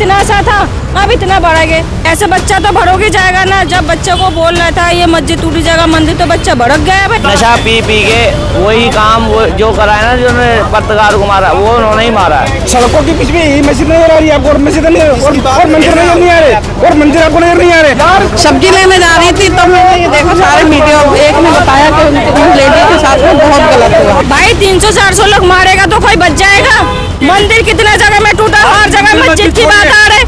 इतना सा था, अब इतना बढ़ा गया। ऐसे बच्चा तो भड़क ही जाएगा ना। जब बच्चे को बोल रहा था ये मस्जिद टूटी जाएगा मंदिर, तो बच्चा भड़क गया भाई। नशा पी के वही काम वो जो कराया ना, जो पत्रकार को मारा वो उन्होंने ही मारा है। सड़कों के बीच में यही मस्जिद नजर आ रही है आपको, और मस्जिद नहीं और मंदिर नजर नहीं आ रहे, और मंदिर आपको नजर नहीं आ रहे। सब्जी लेने जा रही थी तो मैंने ये देखा सारे मीडिया एक ने बताया कि उन लेडी के साथ में बहुत गलत हुआ। भाई 300-400 लोग मारेगा तो कोई बच जाएगा? मंदिर कितना जगह में टूटा, हर जगह मस्जिद की बात आ रही।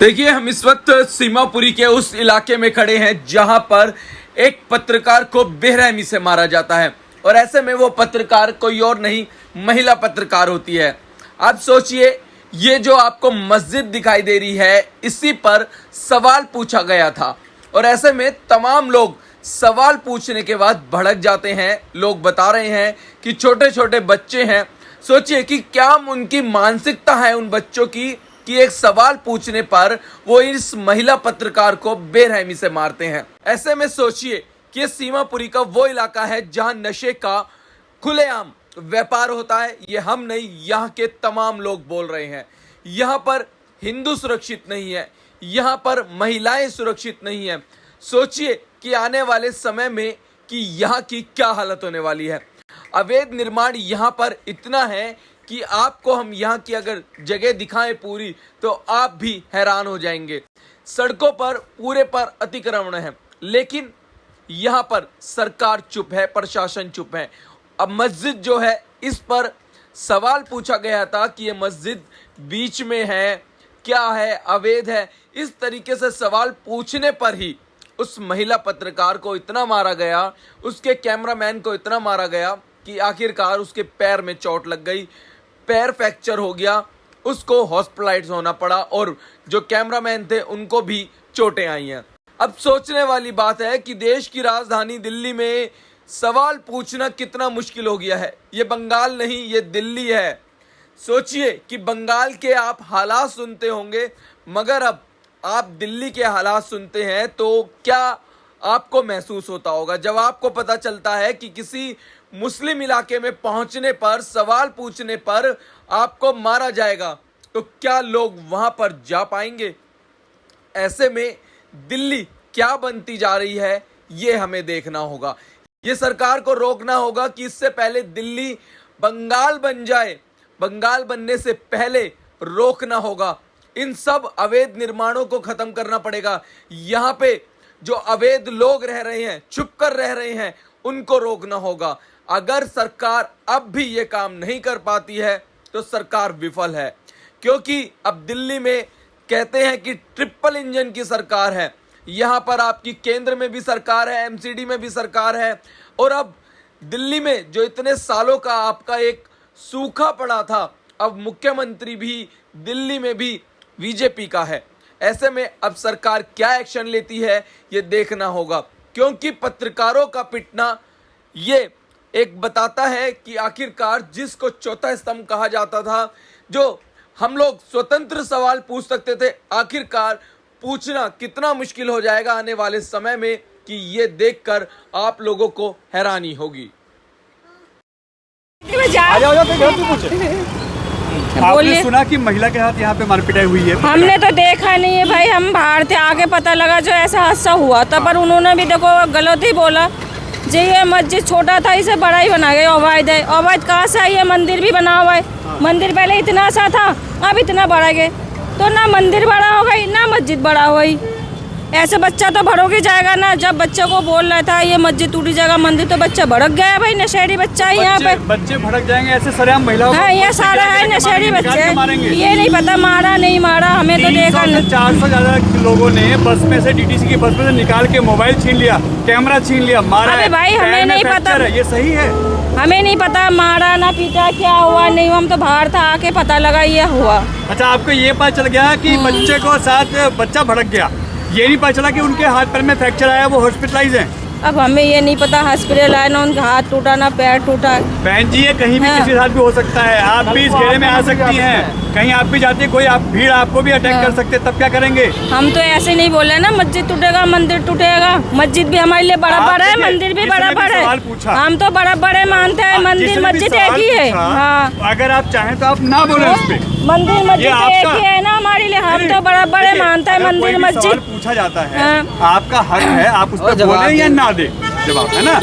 देखिए, हम इस वक्त सीमापुरी के उस इलाके में खड़े हैं जहां पर एक पत्रकार को बेरहमी से मारा जाता है, और ऐसे में वो पत्रकार कोई और नहीं, महिला पत्रकार होती है। आप सोचिए, ये जो आपको मस्जिद दिखाई दे रही है, इसी पर सवाल पूछा गया था, और ऐसे में तमाम लोग सवाल पूछने के बाद भड़क जाते हैं। लोग बता रहे हैं कि छोटे छोटे बच्चे हैं। सोचिए कि क्या उनकी मानसिकता है उन बच्चों की कि एक सवाल पूछने पर वो इस महिला पत्रकार को बेरहमी से मारते हैं। ऐसे में सोचिए कि ये सीमापुरी का वो इलाका है जहां नशे का खुलेआम व्यापार होता है। ये हम नहीं, यहाँ के तमाम लोग बोल रहे हैं। यहाँ पर हिंदू सुरक्षित नहीं है, यहाँ पर महिलाएं सुरक्षित नहीं है। सोचिए कि आने वाले समय में कि यहाँ की क्या हालत होने वाली है। अवैध निर्माण यहाँ पर इतना है कि आपको हम यहाँ की अगर जगह दिखाएं पूरी, तो आप भी हैरान हो जाएंगे। सड़कों पर पूरे पर अतिक्रमण है, लेकिन यहाँ पर सरकार चुप है, प्रशासन चुप है। अब मस्जिद जो है, इस पर सवाल पूछा गया था कि ये मस्जिद बीच में है, क्या है, अवैध है। इस तरीके से सवाल पूछने पर ही उस महिला पत्रकार को इतना मारा गया, उसके कैमरामैन को इतना मारा गया कि आखिरकार उसके पैर में चोट लग गई, पैर फ्रैक्चर हो गया, उसको हॉस्पिटलाइज होना पड़ा, और जो कैमरामैन थे उनको भी चोटें आई हैं। अब सोचने वाली बात है कि देश की राजधानी दिल्ली में सवाल पूछना कितना मुश्किल हो गया है। ये बंगाल नहीं, ये दिल्ली है। सोचिए कि बंगाल के आप हालात सुनते होंगे, मगर अब आप दिल्ली के हालात सुनते हैं तो क्या आपको महसूस होता होगा जब आपको पता चलता है कि किसी मुस्लिम इलाके में पहुंचने पर, सवाल पूछने पर आपको मारा जाएगा, तो क्या लोग वहां पर जा पाएंगे? ऐसे में दिल्ली क्या बनती जा रही है, ये हमें देखना होगा। ये सरकार को रोकना होगा कि इससे पहले दिल्ली बंगाल बन जाए। बंगाल बनने से पहले रोकना होगा। इन सब अवैध निर्माणों को खत्म करना पड़ेगा। यहाँ पे जो अवैध लोग रह रहे हैं, छुप कर रह रहे हैं, उनको रोकना होगा। अगर सरकार अब भी ये काम नहीं कर पाती है तो सरकार विफल है, क्योंकि अब दिल्ली में कहते हैं कि ट्रिपल इंजन की सरकार है। यहाँ पर आपकी केंद्र में भी सरकार है, एमसीडी में भी सरकार है, और अब दिल्ली में जो इतने सालों का आपका एक सूखा पड़ा था, अब मुख्यमंत्री भी दिल्ली में भी बीजेपी का है। ऐसे में अब सरकार क्या एक्शन लेती है ये देखना होगा, क्योंकि पत्रकारों का पिटना ये एक बताता है कि आखिरकार जिसको चौथा स्तंभ कहा जाता था, जो हम लोग स्वतंत्र सवाल पूछ सकते थे, आखिरकार पूछना कितना मुश्किल हो जाएगा आने वाले समय में, कि ये देखकर आप लोगों को हैरानी होगी। आपने सुना कि महिला के साथ यहाँ पे मारपीटाई हुई है? हमने तो देखा नहीं है भाई, हम बाहर थे, आगे पता लगा जो ऐसा हादसा हुआ था, पर उन्होंने भी देखो गलत ही बोला जी। ये मस्जिद छोटा था, इसे बड़ा ही बना गया, अवैध है। अवैध कहाँ से आई है? मंदिर भी बना हुआ है। मंदिर पहले इतना सा था, अब इतना बढ़ा गया, तो ना मंदिर बड़ा हो गई ना मस्जिद बड़ा हुई। ऐसे बच्चा तो भड़क ही जाएगा ना। जब बच्चे को बोल रहा था ये मस्जिद टूटी जाएगा मंदिर, तो बच्चा भड़क गया भाई। नशेड़ी बच्चा है यहाँ पे। बच्चे भड़क जाएंगे ऐसे सरेआम महिलाओं? हाँ, ये सारा है नशेड़ी बच्चे। ये नहीं पता मारा नहीं मारा, हमें तो देखा नहीं। 400 ज्यादा लोगों ने बस में से, डीटीसी की बस में से निकाल के मोबाइल छीन लिया, कैमरा छीन लिया, मारा। अरे भाई हमें नहीं पता, ये सही है? हमें नहीं पता मारा ना पीटा, क्या हुआ नहीं, हम तो बाहर था, आके पता लगा ये हुआ। अच्छा, आपको ये पता चल गया कि बच्चे को साथ बच्चा भड़क गया, ये नहीं पता चला कि उनके हाथ पैर में फ्रैक्चर आया, वो हॉस्पिटलाइज हैं? अब हमें ये नहीं पता, हॉस्पिटल आए ना, उनका हाथ टूटा ना पैर टूटा। बहन जी, ये कहीं भी किसी के साथ भी हो सकता है। आप भी इस घेरे में आ सकती हैं, कहीं आप भी जाती है, कोई आप भीड़ आपको भी अटैक कर सकते, तब क्या करेंगे? हम तो ऐसे नहीं बोले ना मस्जिद टूटेगा मंदिर टूटेगा। मस्जिद भी हमारे लिए बराबर है, मंदिर भी बराबर है। हम तो बराबर है मानते हैं, मंदिर मस्जिद एक ही है। हाँ, अगर आप चाहें तो आप ना बोले उस पे। मंदिर मस्जिद एक ही है ना हमारे हमारे लिए, हम तो बड़ा बड़े मानते हैं मंदिर मस्जिद। पूछा जाता है हाँ। आपका हक है, आप उस पर बोले या ना दे जवाब, है ना।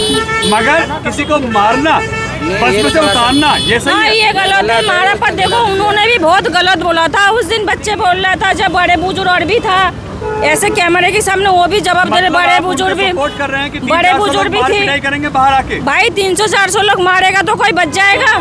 मगर किसी को मारना, बस में से उतारना, ये सही हाँ, है? ये गलत है मारा। पर देखो उन्होंने भी बहुत गलत बोला था उस दिन, बच्चे बोल रहा था, जब बड़े बुजुर्ग और भी था ऐसे कैमरे के सामने, वो भी जवाब दे रहे, बड़े बुजुर्ग भी, सपोर्ट कर रहे हैं कि बड़े बुजुर्ग भी थे। करेंगे बाहर आके। भाई 300-400 लोग मारेगा तो कोई बच जाएगा?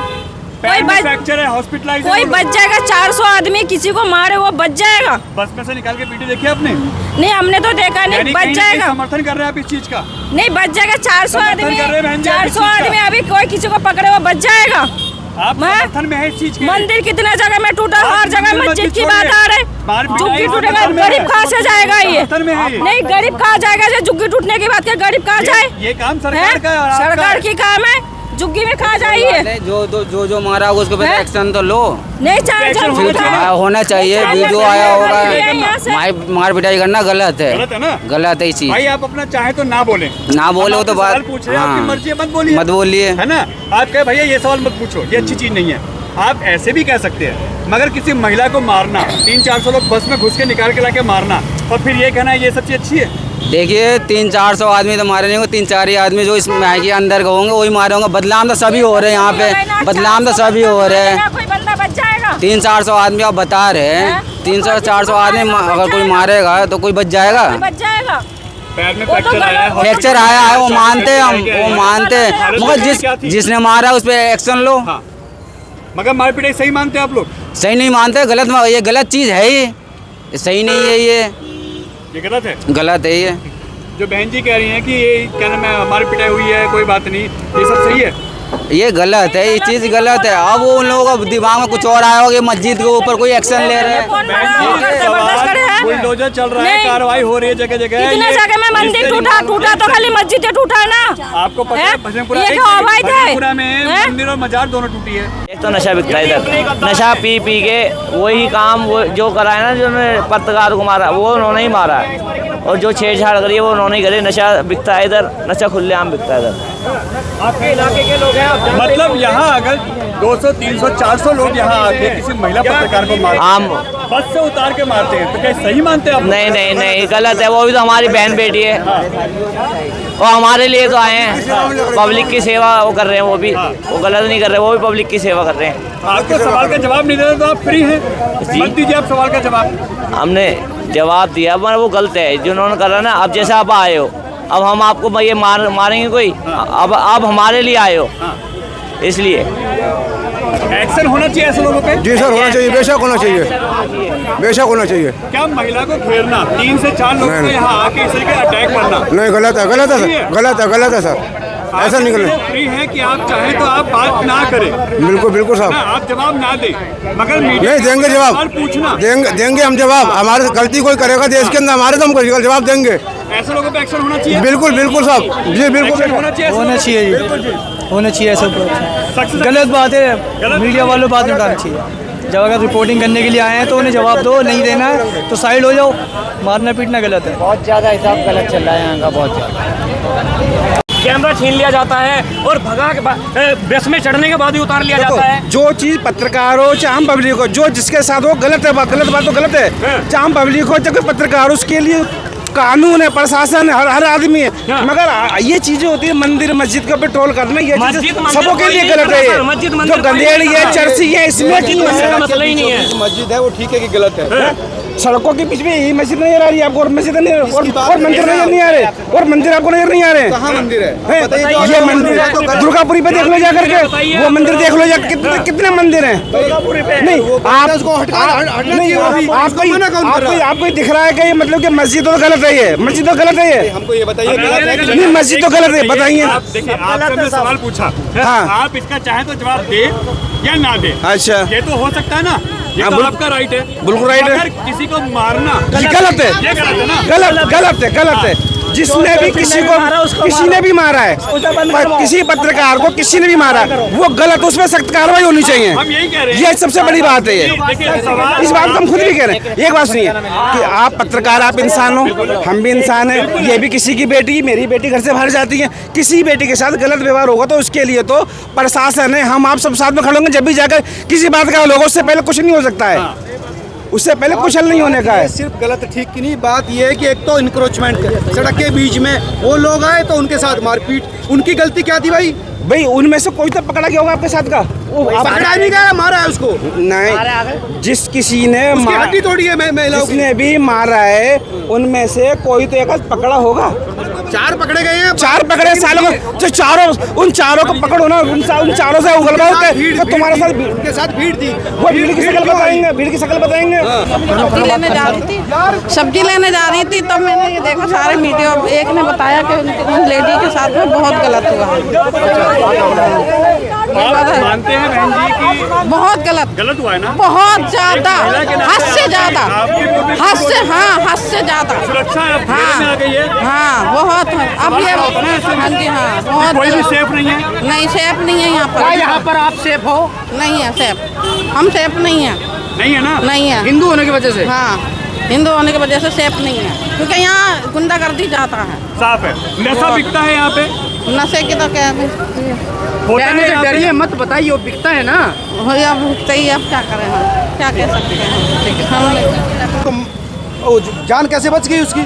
फ्रैक्चर है, हॉस्पिटलाइज, कोई बच जाएगा? 400 आदमी किसी को मारे वो बच जाएगा? बस में से निकाल के वीडियो देखी आपने? नहीं, हमने तो देखा नहीं। बच जाएगा? समर्थन कर रहे हैं आप इस चीज का? नहीं, बच जाएगा। 400 आदमी, कर रहे हैं बहन जी, 400 आदमी अभी कोई किसी को पकड़े वो बच जाएगा? आप समर्थन में है इस चीज के? मंदिर कितना जगह में टूटा, हर जगह मस्जिद की बात आ रही। झुग्गी टूटेगा, गरीब कहाँ से जाएगा? ये नहीं, गरीब कहाँ जाएगा? जो झुग्गी टूटने की बात कर, गरीब कहाँ जाए? ये काम सरकार का है और आपका सरकार की काम है। झुग्गी में कहाँ जाइए? जो मारा होगा उसको पहले एक्शन तो लो। नहीं, 4 होना चाहिए, वीडियो आया होगा। मार पिटाई करना गलत है, गलत है ना? गलत है ये चीज। भाई आप अपना चाहे तो ना बोले, ना बोले वो तो बात पूछ रहे हैं, आपकी मर्जी है, मत बोलिए, मत बोलिए, है ना। आप कहे भैया ये सवाल मत पूछो, ये अच्छी चीज नहीं है, आप ऐसे भी कह सकते हैं। मगर किसी महिला को मारना, 300-400 लोग बस में घुस के निकाल के लाके मारना, और फिर ये कहना ये सब चीज अच्छी है? देखिए 300-400 आदमी तो मारे नहीं होंगे, 3-4 ही आदमी जो इस माई के अंदर होंगे वही मारे होंगे। बदनाम तो सभी हो रहे हैं यहाँ पे, बदनाम तो सभी हो रहे हैं। कोई बंदा बच जाएगा? 300-400 आदमी आप बता रहे हैं, 300-400 आदमी अगर कोई मारेगा तो कोई बच जाएगा? बच जाएगा। पैर में फ्रैक्चर आया है, फ्रैक्चर आया है, वो मानते हैं हम, वो मानते हैं, मगर जिसने मारा उस पर एक्शन लो। हाँ। मगर मार पिटाई सही मानते हैं आप लोग? सही नहीं मानते, गलत, ये गलत चीज़ है, ये सही नहीं है, ये गलत है, गलत है ये। जो बहन जी कह रही हैं कि ये क्या नाम है, हमारी पिटाई हुई है, कोई बात नहीं, ये सब सही है? ये गलत है, ये चीज़ गलत है। अब वो उन लोगों का दिमाग में कुछ और आया होगा, मस्जिद के ऊपर कोई एक्शन ले रहे हैं। बुलडोजर चल रहा है, कार्रवाई हो रही है जगह जगह। कितने जगह में मंदिर टूटा तो खाली मस्जिद टूटा है ना? आपको पता है भजनपुरा में मंदिर और मजार दोनों टूटी है। एक तो नशा बिकता है इधर, नशा पी के वही काम वो जो कराए ना, जिन्होंने पत्रकार को मारा वो उन्होंने ही मारा है, और जो छेड़छाड़ करी है वो उन्होंने ही करी। नशा बिकता है इधर, नशा खुलेआम बिकता है इधर। आपके इलाके के लोग हैं, मतलब यहाँ अगर 200, 300, 400 लोग यहाँ आके किसी महिला पत्रकार को मारते हैं, बस से उतार के मारते हैं, तो क्या सही मानते हैं आप? नहीं, गलत है। वो भी तो हमारी बहन बेटी है, वो हमारे लिए तो आए हैं, पब्लिक की सेवा वो कर रहे हैं, वो भी वो गलत नहीं कर रहे, वो भी पब्लिक की सेवा कर रहे हैं। आपको सवाल का जवाब नहीं देते तो आप फ्री हैं, मत दीजिए आप सवाल का जवाब। हमने जवाब दिया, मगर वो गलत है जिन्होंने करा ना। अब जैसे आप आए हो, अब हम आपको ये मारेंगे कोई? अब हमारे लिए आए हो, इसलिए एक्शन होना चाहिए ऐसे लोगों पे। जी सर, होना चाहिए, बेशक होना चाहिए, बेशक होना चाहिए। क्या महिला को घेरना, 3 से 4 लोगों को यहाँ आके इस तरीके अटैक करना नहीं, गलत है, गलत है सर, गलत है सर, ऐसा नहीं करना। फ्री है कि आप चाहें तो आप बात ना करें, बिल्कुल सर, आप जवाब ना दें, मगर नहीं देंगे जवाब, पूछना देंगे हम जवाब। हमारे गलती कोई करेगा देश के अंदर, हमारे तो हम जवाब देंगे। ऐसे लोगों पे एक्शन होना चाहिए। बिल्कुल साहब जी, बिल्कुल होना चाहिए होना चाहिए सब। गलत बात है, मीडिया वालों बात उठानी चाहिए। जब अगर रिपोर्टिंग करने के लिए आए हैं तो उन्हें जवाब दो, नहीं देना है तो साइड हो जाओ। मारना पीटना गलत है, बहुत ज़्यादा हिसाब गलत चल रहा है यहाँ का, बहुत ज़्यादा। कैमरा छीन लिया जाता है और भगा के बस में चढ़ने के बाद ही उतार लिया जाता है। जो चीज पत्रकार हो चाहे आम पब्लिक हो, जो जिसके साथ हो गलत है, गलत बात तो गलत है। चाहे आम पब्लिक हो चाहे पत्रकार हो, उसके लिए कानून है, प्रशासन है, हर आदमी है। मगर ये चीजें होती है मंदिर मस्जिद का पेट्रोल करना, ये सबों के लिए गलत है। जो गंदेड़ी है, चर्सी है, इसमें मसला ही नहीं है। मस्जिद है वो ठीक है कि गलत है? सड़कों के बीच में यही मस्जिद नजर आ रही है आपको, और मस्जिद नहीं, और मंदिर नजर नहीं आ रहे, और मंदिर आपको नजर नहीं आ रहे। कहाँ मंदिर है? ये मंदिर दुर्गापुरी पे देख लो जा करके, वो मंदिर देख लो जा, कितने मंदिर हैं? नहीं, आपको दिख रहा है कि ये मतलब कि मस्जिद तो गलत है, ये मस्जिद तो गलत है, ये हमको ये बताइए। नहीं, मस्जिद तो गलत है, बताइए। देखिए आपसे सवाल पूछा, आप इसका चाहे तो जवाब दे या ना दे। अच्छा, ये तो हो सकता है ना, ये तो आपका राइट है, बिल्कुल राइट है। किसी को मारना गलत है, ये गलत है ना? गलत है। जिसने भी किसी ने भी मारा है, किसी पत्रकार को किसी ने भी मारा, वो गलत, उसमें सख्त कार्रवाई होनी चाहिए। हम यही कह रहे हैं, ये सबसे बड़ी बात है। ये इस बात को हम खुद भी कह रहे हैं। एक बात सुनिए कि आप पत्रकार, आप इंसान हो, हम भी इंसान हैं। ये भी किसी की बेटी, मेरी बेटी घर से बाहर जाती है, किसी बेटी के साथ गलत व्यवहार होगा तो उसके लिए तो प्रशासन है, हम आप सब साथ में खड़े होंगे। जब भी जाकर किसी बात का लोगों से पहले कुछ नहीं हो सकता है। उससे पहले कुछ हल नहीं होने का है। सिर्फ गलत ठीक की नहीं, बात यह है कि एक तो इंक्रोचमेंट सड़क के बीच में वो लोग आए तो उनके साथ मारपीट, उनकी गलती क्या थी भाई उनमें से कोई तो पकड़ा गया होगा आपके साथ का, पकड़ा नहीं गया, मारा है उसको। नहीं, जिस किसी ने हड्डी तोड़ी है महिलाओं की, जिसने भी मारा है उनमें से कोई तो एक पकड़ा होगा। 4 पकड़े गए हैं, 4 पकड़े सालों को, जो चारों उन चारों को पकड़ो ना, उन चारों से उगलवाओ कि तुम्हारे साथ उनके साथ भीड़ थी। वो भीड़ की शक्ल बताएंगे, भीड़ की शक्ल बताएंगे। सब्जी लेने जा रही थी तब मैंने ये देखा सारे मीडिया, एक ने बताया कि उन लेडी के साथ में बहुत गलत हुआ। मानते हैं बहन जी कि बहुत गलत हुआ है ना? बहुत ज्यादा, हद से ज्यादा, हद से ज्यादा। सुरक्षा में आ गई है। हाँ बहुत है। अब ये हाँ जी हाँ बहुत कोई भी सेफ नहीं है। नहीं सेफ नहीं है यहाँ पर। यहाँ पर आप सेफ हो? नहीं है सेफ, हम सेफ नहीं है। नहीं है ना? नहीं है, हिंदू होने की वजह से? हाँ हिंदू होने की वजह से सेफ नहीं है, क्योंकि यहाँ गुंडागर्दी जाता है। साफ है, नशा बिकता है यहाँ पे। नशे की तो क्या है, कहने से डरिए मत, बताइए वो बिकता है ना। भैया भुगते ही, अब क्या करें हम, क्या कह सकते हैं हम। जान कैसे बच गई उसकी?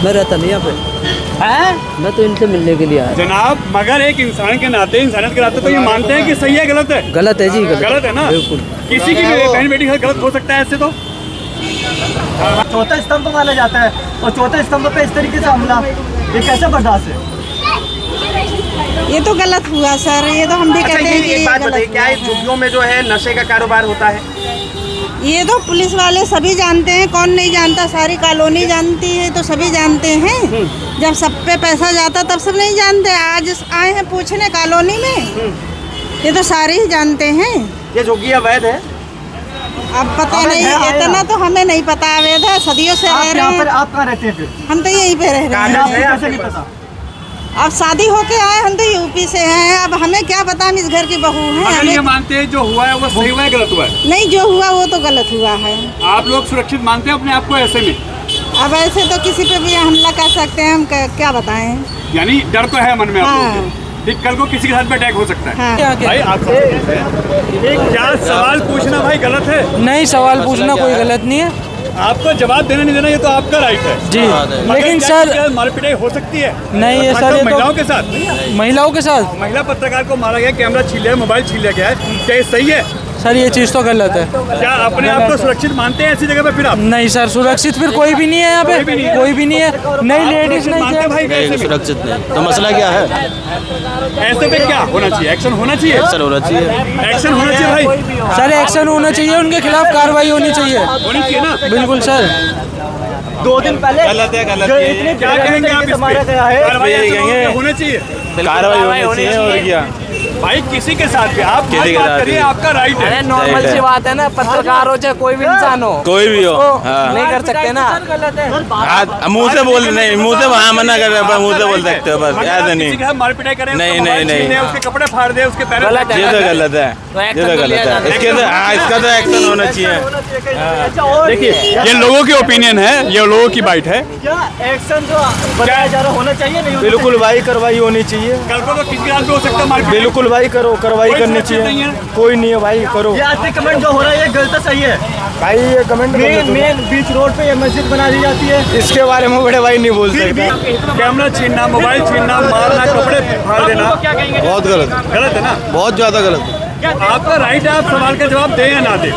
मैं रहता नहीं यहाँ पे, मैं तो इनसे मिलने के लिए आया। जनाब, मगर एक इंसान के नाते, इंसानियत के नाते तो ये मानते हैं कि सही है गलत है? गलत है जी, गलत है ना? बिल्कुल। किसी की बहन बेटी के साथ गलत हो सकता है ऐसे तो? चौथा स्तंभ माना जाता है और चौथे स्तंभ पे इस तरीके से हमला, ये कैसे बर्दाश्त है? ये तो गलत हुआ सर, ये तो हम भी कहते हैं कि एक बात बताइए, क्या इस झुग्गियों में जो है नशे का कारोबार होता है? ये तो पुलिस वाले सभी जानते हैं, कौन नहीं जानता, सारी कॉलोनी जानती है, तो सभी जानते हैं। जब सब पे पैसा जाता तब सब नहीं जानते, आज आए हैं पूछने कॉलोनी में, ये तो सारे ही जानते हैं। ये झुग्गी अवैध है? अब पता नहीं, इतना तो हमें नहीं पता, अवैध है, सदियों से रह रहे हैं। आप कहाँ रहते हैं फिर? हम तो यहीं पे रह रहे हैं। अब शादी होके आए, हम तो यूपी से हैं, अब हमें क्या पता, हम इस घर की बहू हैं। मगर ये हमें मानते हैं जो हुआ है वो सही हुआ है, गलत हुआ है? नहीं, जो हुआ वो तो गलत हुआ है। आप लोग सुरक्षित मानते हैं अपने आप को ऐसे में? अब ऐसे तो किसी पे भी हमला कर सकते हैं, हम क्या बताएं। यानी डर तो है मन में आप लोगों हाँ। के कि कल को किसी के साथ में अटैक हो सकता है। हाँ। भाई आप क्या सवाल पूछना भाई गलत है? नहीं, सवाल पूछना कोई गलत नहीं है। आपको जवाब देना नहीं देना ये तो आपका राइट है जी, लेकिन सर मारपीटाई हो सकती है? नहीं है सर, ये महिलाओं तो के साथ, महिलाओं के साथ महिला पत्रकार को मारा गया, कैमरा छीन लिया, मोबाइल छीन लिया गया है, क्या ये सही है? सर ये चीज़ तो गलत है। क्या अपने आप को सुरक्षित मानते हैं ऐसी जगह पे फिर आप? नहीं सर, सुरक्षित फिर कोई भी नहीं है यहाँ पे, कोई भी नहीं है, नहीं लेडीज नहीं भाई है। सुरक्षित नहीं तो मसला क्या है? ऐसे पे क्या होना चाहिए? एक्शन होना चाहिए? एक्शन होना चाहिए, एक्शन होना चाहिए भाई, सर एक्शन होना चाहिए, उनके खिलाफ कार्रवाई होनी चाहिए। होनी चाहिए ना? बिल्कुल सर। 2 दिन पहले गलत है, गलत है। क्या कहेंगे आप इस पे? कार्रवाई होनी चाहिए, कार्रवाई होनी चाहिए और क्या भाई किसी के साथ भी आप बात करिए, आपका राइट है। नॉर्मल सी बात है ना, पत्रकार हो चाहे कोई भी इंसान हो, कोई भी हो, नहीं कर सकते ना। मुंह से बोल नहीं, मुंह से वहाँ मना कर रहे हैं, मुंह से बोल सकते हो बस, ऐसा नहीं। किसी के साथ मारपीटाई करें, नहीं, उसका मोबाइल नहीं, छीन ले, नहीं। उसके कपड़े फाड़ दे, उसके पैर ये तो गलत है, ये तो गलत है। इसका तो एक्शन होना चाहिए। देखिए ये लोगों की ओपिनियन है, ये लोगों की बाइट है। एक्शन जो बताया जा रहा होना चाहिए, नहीं बिल्कुल भाई, कार्रवाई होनी चाहिए। कल को तो किसी के साथ भी हो सकता है मारपीट। बिल्कुल भाई, करो, कार्रवाई कोई करनी सुरक्षित नहीं चाहिए। है। कोई नहीं है भाई, करो। ये आज कमेंट जो हो रहा है ये गलत सही है भाई ये कमेंट मेन बीच रोड पे ये मस्जिद बना दी जाती है, इसके बारे में बड़े भाई नहीं बोल सकते। कैमरा छीनना, मोबाइल छीनना, मारना, कपड़े फाड़ देना बहुत गलत है, गलत है ना? बहुत ज़्यादा गलत है। आपका राइट है, आप सवाल का जवाब दें या ना दें,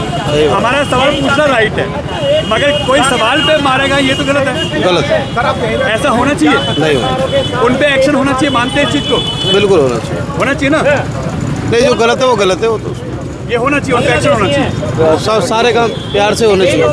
हमारा सवाल पूछना राइट है, मगर कोई सवाल पे मारेगा ये तो गलत है। गलत है, ऐसा होना चाहिए नहीं होना, उन पे एक्शन होना चाहिए, मानते हैं इस चीज को? बिल्कुल होना चाहिए। होना चाहिए ना? नहीं, जो गलत है वो गलत है, वो तो ये होना चाहिए, उन पे एक्शन होना चाहिए। सारे काम प्यार से होने चाहिए।